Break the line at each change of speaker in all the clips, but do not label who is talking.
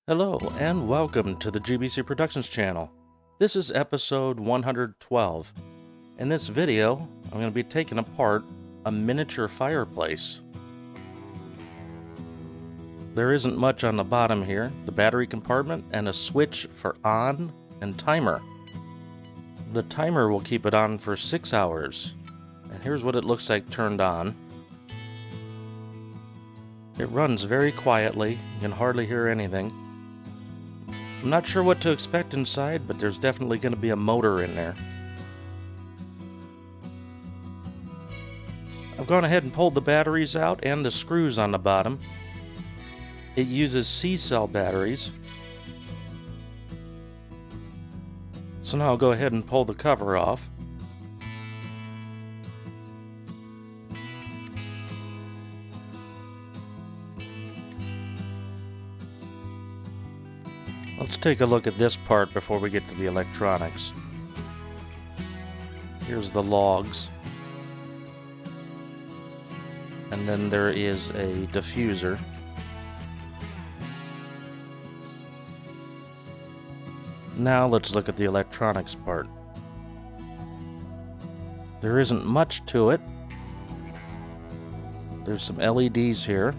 Hello and welcome to the GBC Productions channel. This is episode 112. In this video, I'm going to be taking apart a miniature fireplace. There isn't much on the bottom here, the battery compartment and a switch for on and timer. The timer will keep it on for 6 hours. And here's what it looks like turned on. It runs very quietly, you can hardly hear anything. I'm not sure what to expect inside, but there's definitely going to be a motor in there. I've gone ahead and pulled the batteries out and the screws on the bottom. It uses C-cell batteries. So now I'll go ahead and pull the cover off. Let's take a look at this part before we get to the electronics. Here's the logs. And then there is a diffuser. Now let's look at the electronics part. There isn't much to it. There's some LEDs here.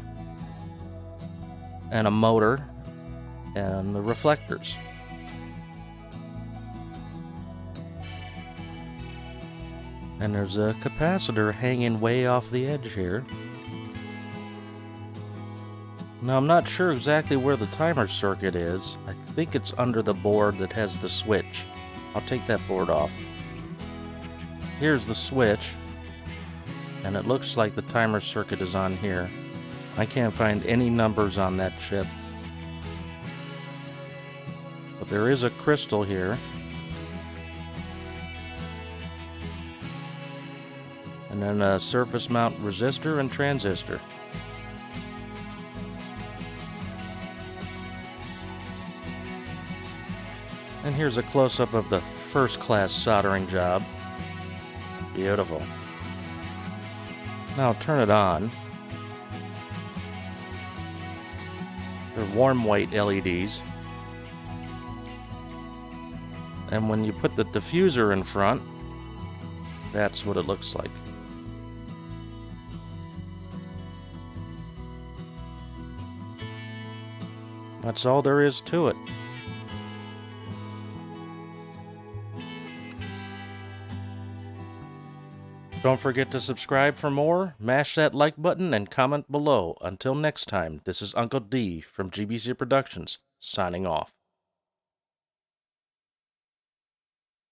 And a motor. And the reflectors. And there's a capacitor hanging way off the edge here. Now I'm not sure exactly where the timer circuit is. I think it's under the board that has the switch. I'll take that board off. Here's the switch. And it looks like the timer circuit is on here. I can't find any numbers on that chip. But there is a crystal here. And then a surface mount resistor and transistor. And here's a close-up of the first-class soldering job. Beautiful. Now I'll turn it on. They're warm white LEDs. And when you put the diffuser in front, that's what it looks like. That's all there is to it. Don't forget to subscribe for more, mash that like button, and comment below. Until next time, this is Uncle D from GBC Productions, signing off.